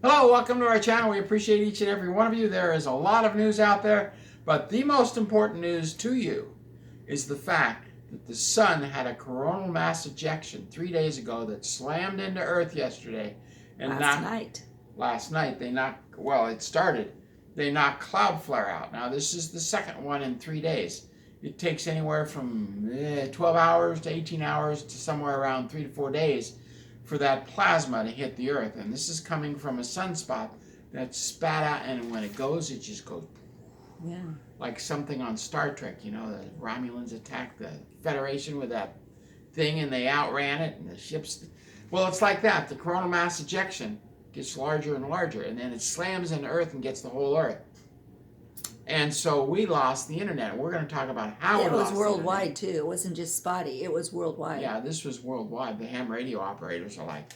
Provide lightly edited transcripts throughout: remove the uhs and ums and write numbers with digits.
Hello, welcome to our channel. We appreciate each and every one of you. There is a lot of news out there, but the most important news to you is the fact that the sun had a coronal mass ejection 3 days ago that slammed into Earth yesterday. And last night, they knocked, well, it started. They knocked Cloudflare out. Now, this is the second one in 3 days. It takes anywhere from 12 hours to 18 hours to somewhere around 3 to 4 days for that plasma to hit the Earth. And this is coming from a sunspot that's spat out, and when it goes, it just goes like something on Star Trek. You know, the Romulans attacked the Federation with that thing and they outran it, and the ships, well, it's like that. The coronal mass ejection gets larger and larger, and then it slams into Earth and gets the whole Earth. And so we lost the internet. We're going to talk about how it was worldwide too. It wasn't just spotty. It was worldwide. Yeah, this was worldwide. The ham radio operators are like,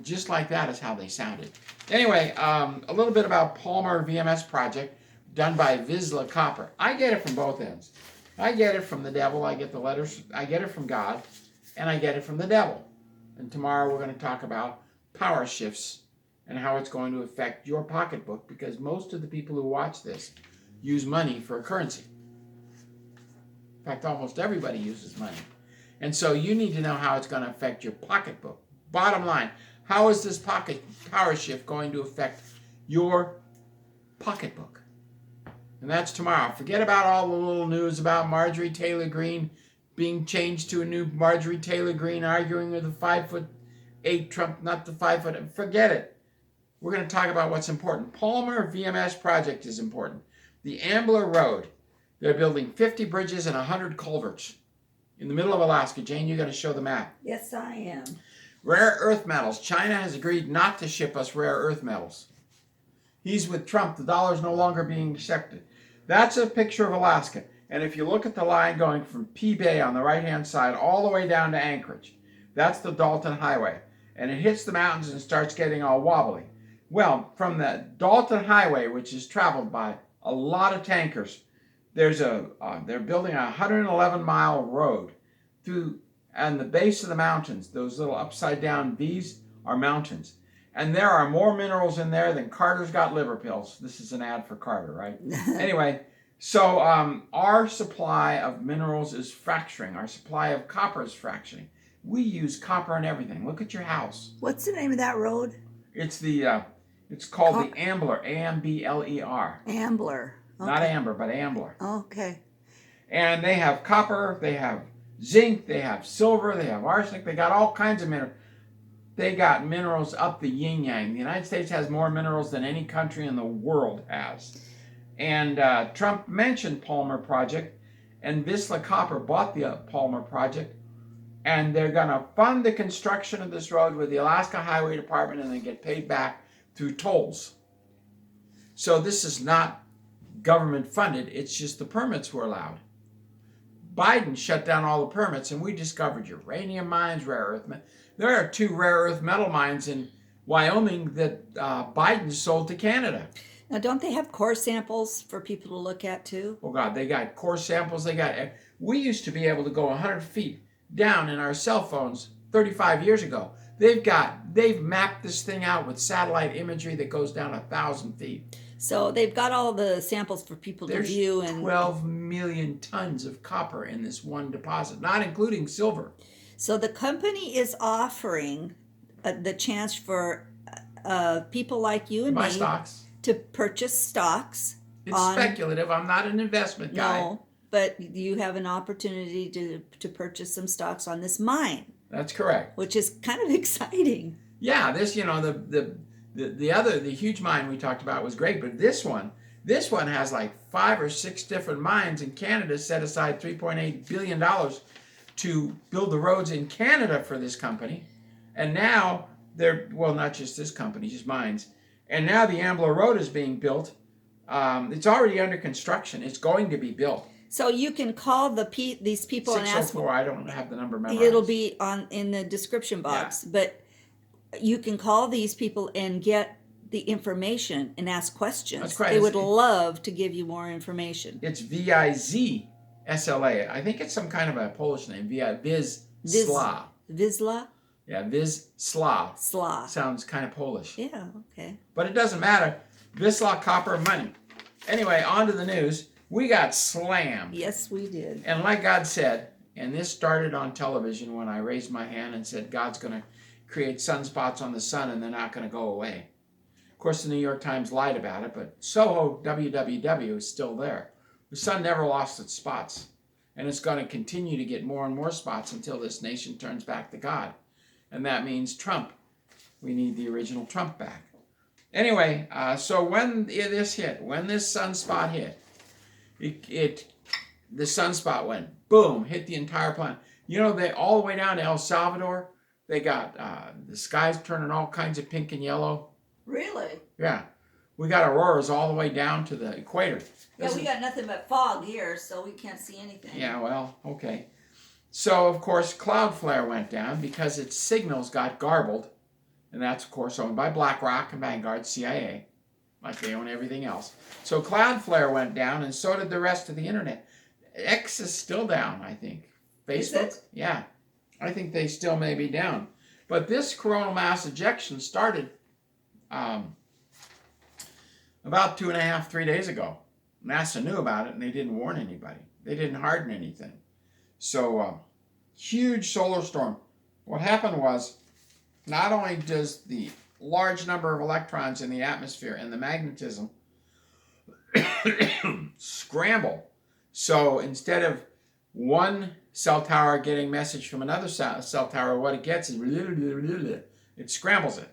just like that is how they sounded. Anyway, a little bit about Palmer VMS project done by Vizsla Copper. I get it from both ends. I get it from the devil. I get the letters. I get it from God, and I get it from the devil. And tomorrow we're going to talk about power shifts and how it's going to affect your pocketbook, because most of the people who watch this use money for a currency. In fact, almost everybody uses money. And so you need to know how it's going to affect your pocketbook. Bottom line, how is this power shift going to affect your pocketbook? And that's tomorrow. Forget about all the little news about Marjorie Taylor Greene being changed to a new Marjorie Taylor Greene, arguing with the 5'8" Trump, not the 5 foot. Forget it. We're going to talk about what's important. Palmer VMS project is important. The Ambler Road. They're building 50 bridges and 100 culverts in the middle of Alaska. Jane, you're going to show the map. Yes, I am. Rare earth metals. China has agreed not to ship us rare earth metals. He's with Trump. The dollar's no longer being accepted. That's a picture of Alaska. And if you look at the line going from P Bay on the right-hand side all the way down to Anchorage, that's the Dalton Highway. And it hits the mountains and starts getting all wobbly. Well, from the Dalton Highway, which is traveled by a lot of tankers, they're building a 111-mile road through, and the base of the mountains, those little upside-down V's are mountains. And there are more minerals in there than Carter's got liver pills. This is an ad for Carter, right? Anyway, so our supply of minerals is fracturing. Our supply of copper is fracturing. We use copper in everything. Look at your house. What's the name of that road? It's called the Ambler, A-M-B-L-E-R. Ambler. Okay. Not Amber, but Ambler. Okay. And they have copper, they have zinc, they have silver, they have arsenic, they got all kinds of minerals. They got minerals up the yin-yang. The United States has more minerals than any country in the world has. And Trump mentioned Palmer Project, and Vizsla Copper bought the Palmer Project, and they're going to fund the construction of this road with the Alaska Highway Department, and they get paid back through tolls. So this is not government funded, it's just the permits were allowed. Biden shut down all the permits, and we discovered uranium mines, rare earth metals. There are 2 rare earth metal mines in Wyoming that Biden sold to Canada. Now, don't they have core samples for people to look at too? Oh God, they got core samples. We used to be able to go 100 feet down in our cell phones 35 years ago. They've mapped this thing out with satellite imagery that goes down 1,000 feet. So they've got all the samples for people to view. And 12 million tons of copper in this one deposit, not including silver. So the company is offering the chance for people like you and buy me stocks. To purchase stocks. It's speculative. I'm not an investment guy. No, but you have an opportunity to purchase some stocks on this mine. That's correct. Which is kind of exciting. Yeah, this, the huge mine we talked about was great, but this one has like 5 or 6 different mines, and Canada set aside $3.8 billion to build the roads in Canada for this company. And now not just this company, just mines. And now the Ambler Road is being built. It's already under construction. It's going to be built. So you can call these people and ask. 604. I don't have the number memorized. It'll be in the description box. Yeah. But you can call these people and get the information and ask questions. That's correct. They would love to give you more information. It's Vizsla. I think it's some kind of a Polish name. Vizsla. Vizsla? Yeah, Wisła. Sla. Sounds kind of Polish. Yeah, okay. But it doesn't matter. Wisła Copper money. Anyway, on to the news. We got slammed. Yes, we did. And like God said, and this started on television when I raised my hand and said God's going to create sunspots on the sun and they're not going to go away. Of course, the New York Times lied about it, but Soho WWW is still there. The sun never lost its spots, and it's going to continue to get more and more spots until this nation turns back to God. And that means Trump. We need the original Trump back. Anyway, so when this sunspot hit, the sunspot went boom, hit the entire planet. You know, they all the way down to El Salvador, they got the skies turning all kinds of pink and yellow. Really? Yeah. We got auroras all the way down to the equator. Yeah, we got nothing but fog here, so we can't see anything. Yeah, well, okay. So, of course, Cloudflare went down because its signals got garbled. And that's, of course, owned by BlackRock and Vanguard, CIA, like they own everything else. So Cloudflare went down, and so did the rest of the internet. X is still down, I think. Facebook? Is it? Yeah. I think they still may be down. But this coronal mass ejection started about 2.5, 3 days ago. NASA knew about it, and they didn't warn anybody. They didn't harden anything. So, huge solar storm. What happened was, not only does the large number of electrons in the atmosphere and the magnetism scramble, so instead of one cell tower getting message from another cell tower, what it gets is it scrambles it.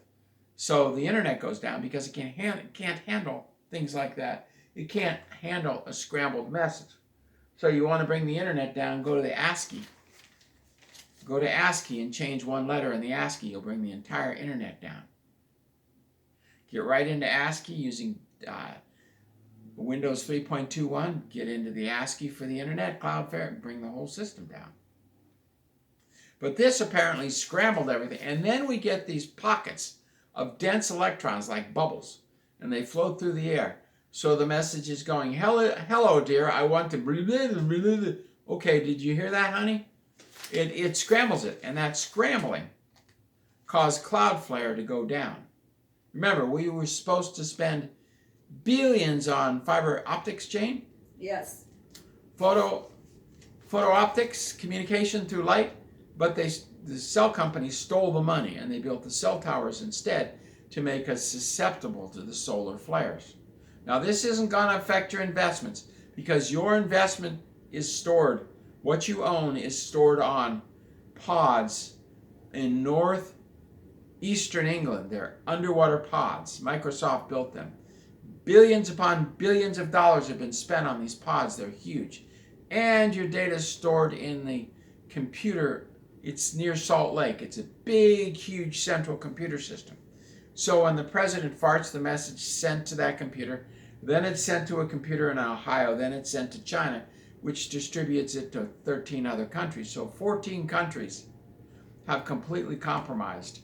So the internet goes down because it can't handle things like that. It can't handle a scrambled message. So you want to bring the internet down, go to the ASCII. Go to ASCII and change one letter in the ASCII. You'll bring the entire internet down. Get right into ASCII using Windows 3.21. Get into the ASCII for the internet, Cloudflare, and bring the whole system down. But this apparently scrambled everything. And then we get these pockets of dense electrons like bubbles. And they float through the air. So the message is going, hello dear, I want to... Okay, did you hear that, honey? It scrambles it, and that scrambling caused Cloudflare to go down. Remember, we were supposed to spend billions on fiber optics chain. Yes. Photo optics, communication through light, but the cell companies stole the money, and they built the cell towers instead to make us susceptible to the solar flares. Now, this isn't going to affect your investments because your investment is stored. What you own is stored on pods in northeastern England. They're underwater pods. Microsoft built them. Billions upon billions of dollars have been spent on these pods. They're huge. And your data is stored in the computer. It's near Salt Lake. It's a big, huge central computer system. So when the president farts, the message is sent to that computer. Then it's sent to a computer in Ohio. Then it's sent to China, which distributes it to 13 other countries. So 14 countries have completely compromised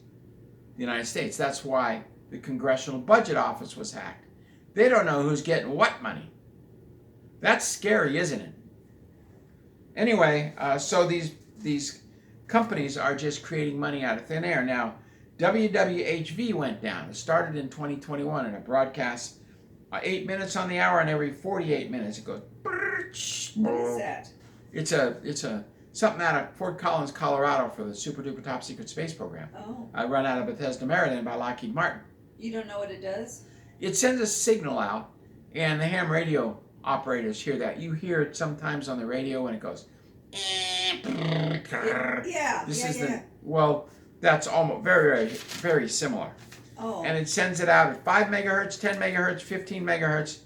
the United States. That's why the Congressional Budget Office was hacked. They don't know who's getting what money. That's scary, isn't it? Anyway, so these companies are just creating money out of thin air. Now, WWHV went down. It started in 2021 and it broadcasts 8 minutes on the hour, and every 48 minutes it goes. What is that? It's a something out of Fort Collins, Colorado for the super duper top secret space program. Oh. I run out of Bethesda, Maryland by Lockheed Martin. You don't know what it does? It sends a signal out, and the ham radio operators hear that. You hear it sometimes on the radio when it goes. Yeah. Well, that's almost very, very, very similar. Oh. And it sends it out at 5 megahertz, 10 megahertz, 15 megahertz,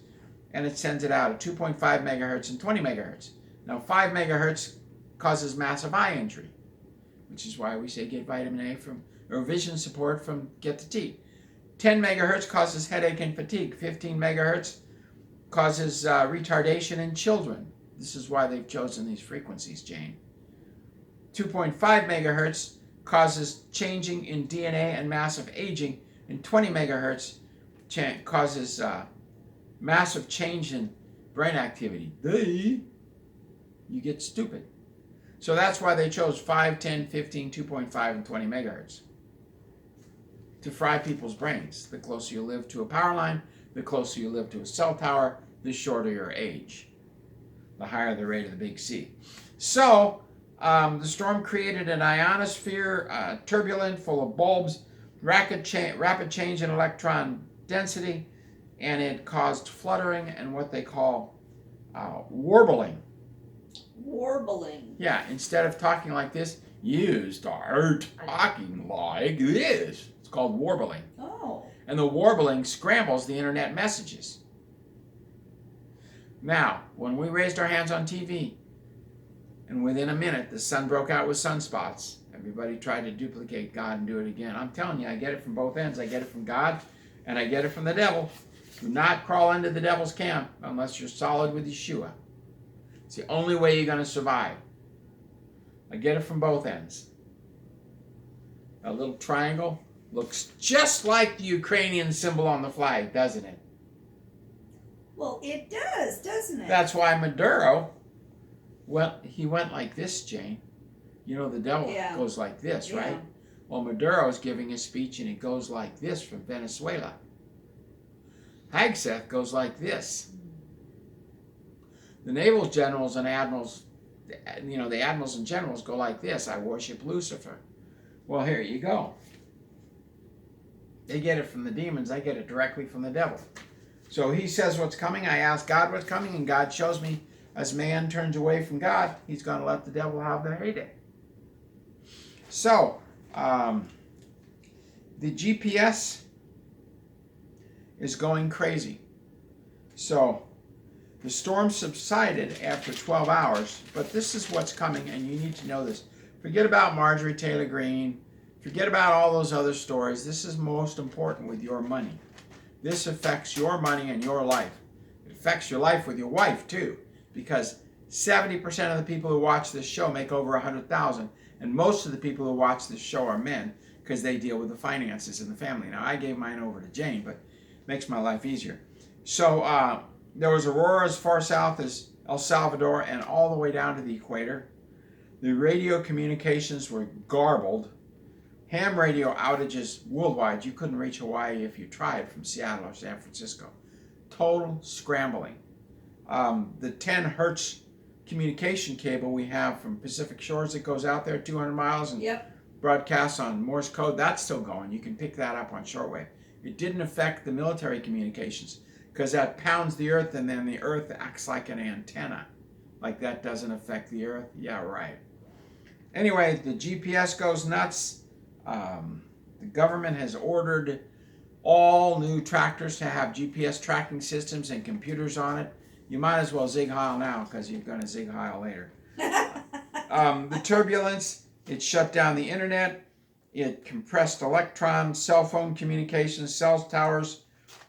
and it sends it out at 2.5 megahertz and 20 megahertz. Now, 5 megahertz causes massive eye injury, which is why we say get vitamin A or vision support from Get the Tea. 10 megahertz causes headache and fatigue. 15 megahertz causes retardation in children. This is why they've chosen these frequencies, Jane. 2.5 megahertz causes changing in DNA and massive aging, and 20 megahertz causes massive change in brain activity. You get stupid. So that's why they chose 5, 10, 15, 2.5, and 20 megahertz to fry people's brains. The closer you live to a power line, the closer you live to a cell tower, the shorter your age, the higher the rate of the big C. So the storm created an ionosphere, turbulent, full of bulbs, rapid change in electron density, and it caused fluttering and what they call warbling. Warbling. Yeah, instead of talking like this, you start talking like this. It's called warbling. Oh. And the warbling scrambles the internet messages. Now, when we raised our hands on TV, and within a minute the sun broke out with sunspots, everybody tried to duplicate God and do it again. I'm telling you, I get it from both ends. I get it from God, and I get it from the devil. Do not crawl into the devil's camp unless you're solid with Yeshua. It's the only way you're going to survive. I get it from both ends. A little triangle looks just like the Ukrainian symbol on the flag, doesn't it? Well, it does, doesn't it? That's why Maduro, well, he went like this, Jane. You know, the devil goes like this, right? Well, Maduro is giving a speech and it goes like this from Venezuela. Hagseth goes like this. The naval generals and admirals, you know, the admirals and generals go like this. I worship Lucifer. Well, here you go. They get it from the demons. I get it directly from the devil. So he says what's coming. I ask God what's coming, and God shows me as man turns away from God, he's going to let the devil have the heyday. So, the GPS is going crazy. So, the storm subsided after 12 hours, but this is what's coming, and you need to know this. Forget about Marjorie Taylor Greene. Forget about all those other stories. This is most important with your money. This affects your money and your life. It affects your life with your wife, too, because 70% of the people who watch this show make over $100,000, and most of the people who watch this show are men because they deal with the finances in the family. Now, I gave mine over to Jane, but it makes my life easier. So, there was aurora as far south as El Salvador and all the way down to the equator. The radio communications were garbled. Ham radio outages worldwide. You couldn't reach Hawaii if you tried from Seattle or San Francisco. Total scrambling. The 10 hertz communication cable we have from Pacific Shores that goes out there 200 miles and broadcasts on Morse code, that's still going. You can pick that up on shortwave. It didn't affect the military communications because that pounds the earth and then the earth acts like an antenna. Like that doesn't affect the earth? Yeah, right. Anyway, the GPS goes nuts. The government has ordered all new tractors to have GPS tracking systems and computers on it. You might as well zig heil now because you're going to zig heil later. The turbulence, it shut down the internet. It compressed electrons, cell phone communications, cell towers.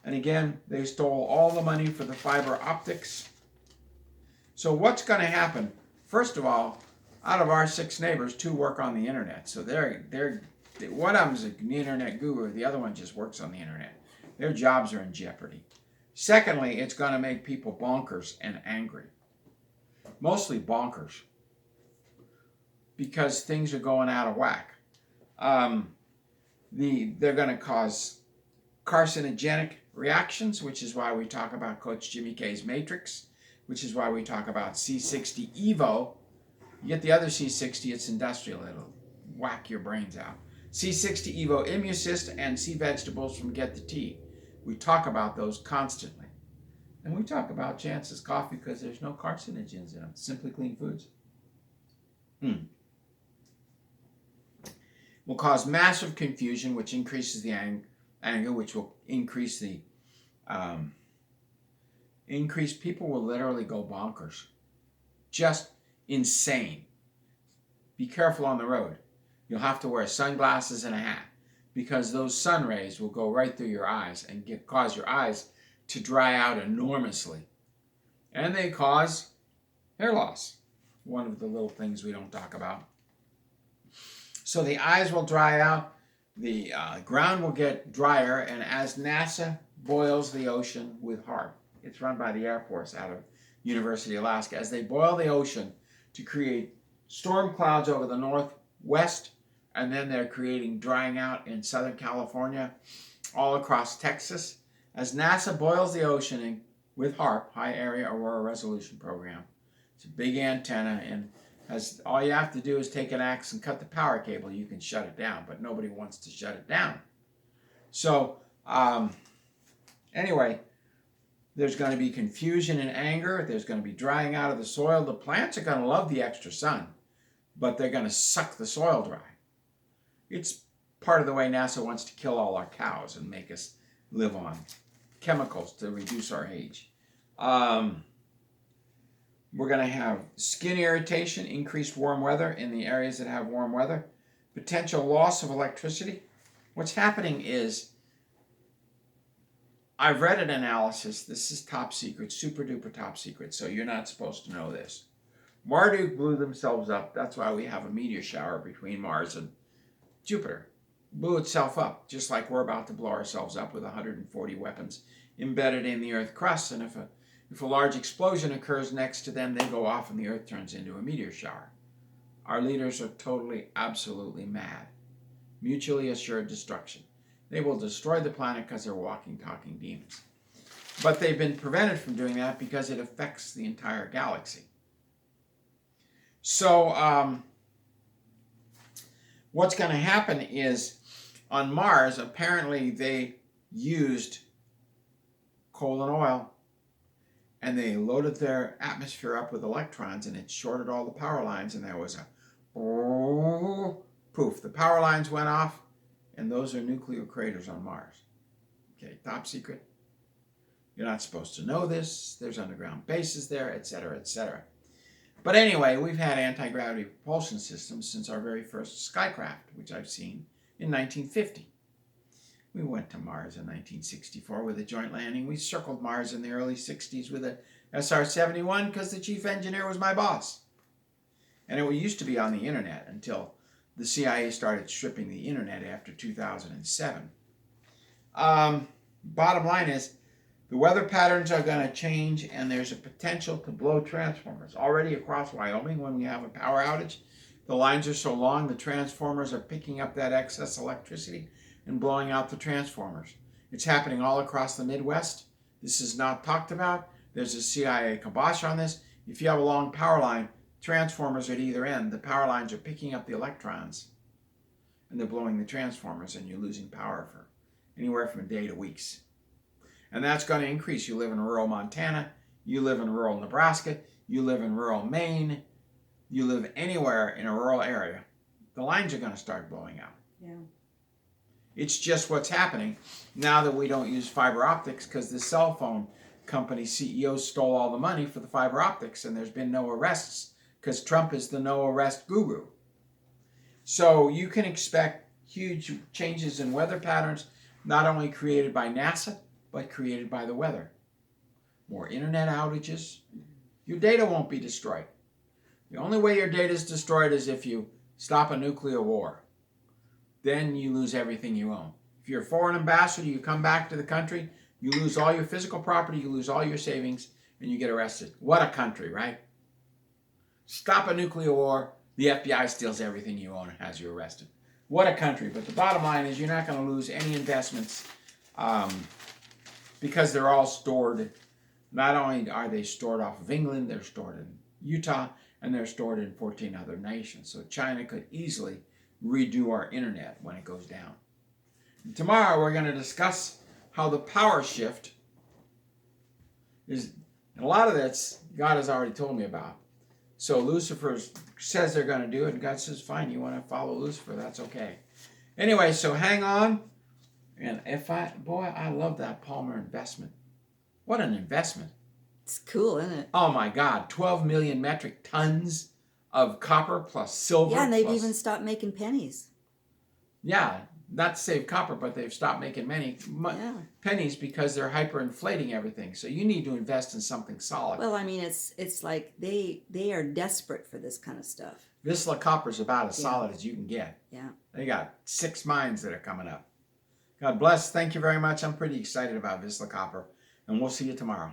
And again, they stole all the money for the fiber optics. So what's going to happen? First of all, out of our 6 neighbors, 2 work on the internet. So one of them's an internet guru. The other one just works on the internet. Their jobs are in jeopardy. Secondly, it's going to make people bonkers and angry. Mostly bonkers. Because things are going out of whack. They're going to cause carcinogenic reactions, which is why we talk about Coach Jimmy K's Matrix, which is why we talk about C60 Evo. You get the other C60, it's industrial. It'll whack your brains out. C60 Evo Immusist and C Vegetables from Get the Tea. We talk about those constantly. And we talk about Chance's coffee because there's no carcinogens in them. Simply clean foods. Will cause massive confusion, which increases the anger, which will increase the people will literally go bonkers. Just insane. Be careful on the road. You'll have to wear sunglasses and a hat because those sun rays will go right through your eyes and cause your eyes to dry out enormously. And they cause hair loss. One of the little things we don't talk about. So the eyes will dry out, the ground will get drier, and as NASA boils the ocean with HAARP, it's run by the Air Force out of University of Alaska, as they boil the ocean to create storm clouds over the northwest, and then they're creating drying out in Southern California, all across Texas, as NASA boils the ocean with HAARP, High Area Aurora Resolution Program. It's a big antenna, and as all you have to do is take an axe and cut the power cable, you can shut it down, but nobody wants to shut it down. So, anyway, there's going to be confusion and anger. There's going to be drying out of the soil. The plants are going to love the extra sun, but they're going to suck the soil dry. It's part of the way NASA wants to kill all our cows and make us live on chemicals to reduce our age. We're going to have skin irritation, increased warm weather in the areas that have warm weather, potential loss of electricity. What's happening is, I've read an analysis. This is top secret, super duper top secret, so you're not supposed to know this. Marduk blew themselves up. That's why we have a meteor shower between Mars and Jupiter. Blew itself up, just like we're about to blow ourselves up with 140 weapons embedded in the Earth crust. And if a large explosion occurs next to them, they go off and the Earth turns into a meteor shower. Our leaders are totally, absolutely mad. Mutually assured destruction. They will destroy the planet because they're walking, talking demons. But they've been prevented from doing that because it affects the entire galaxy. So, what's going to happen is, on Mars, apparently they used coal and oil, and they loaded their atmosphere up with electrons, and it shorted all the power lines, and there was a poof. The power lines went off, and those are nuclear craters on Mars. Okay, top secret. You're not supposed to know this. There's underground bases there, etc., etc. But anyway, we've had anti-gravity propulsion systems since our very first skycraft, which I've seen in 1950. We went to Mars in 1964 with a joint landing. We circled Mars in the early 60s with a SR-71 because the chief engineer was my boss. And it used to be on the internet until the CIA started stripping the internet after 2007. Bottom line is, the weather patterns are going to change, and there's a potential to blow transformers. Already across Wyoming, when we have a power outage, the lines are so long, the transformers are picking up that excess electricity and blowing out the transformers. It's happening all across the Midwest. This is not talked about. There's a CIA kibosh on this. If you have a long power line, transformers at either end, the power lines are picking up the electrons, and they're blowing the transformers, and you're losing power for anywhere from a day to weeks. And that's going to increase. You live in rural Montana, you live in rural Nebraska, you live in rural Maine, you live anywhere in a rural area, the lines are going to start blowing out. Yeah. It's just what's happening now that we don't use fiber optics, because the cell phone company CEOs stole all the money for the fiber optics, and there's been no arrests because Trump is the no arrest guru. So you can expect huge changes in weather patterns, not only created by NASA, but created by the weather. More internet outages. Your data won't be destroyed. The only way your data is destroyed is if you stop a nuclear war. Then you lose everything you own. If you're a foreign ambassador, you come back to the country, you lose all your physical property, you lose all your savings, and you get arrested. What a country, right? Stop a nuclear war, the FBI steals everything you own and has you arrested. What a country. But the bottom line is, you're not going to lose any investments because they're all stored. Not only are they stored off of England, they're stored in Utah, and they're stored in 14 other nations. So China could easily redo our internet when it goes down. And tomorrow we're going to discuss how the power shift is, and a lot of that's God has already told me about. So Lucifer says they're going to do it, and God says, fine, you want to follow Lucifer, that's okay. Anyway, so hang on. And I love that Palmer investment. What an investment. It's cool, isn't it? Oh my God, 12 million metric tons of copper plus silver. Yeah, and they've even stopped making pennies. Yeah, not to save copper, but they've stopped making pennies because they're hyperinflating everything. So you need to invest in something solid. Well, I mean, it's like they are desperate for this kind of stuff. Vizsla Copper's about as solid as you can get. Yeah. They got 6 mines that are coming up. God bless. Thank you very much. I'm pretty excited about Vizsla Copper, and we'll see you tomorrow.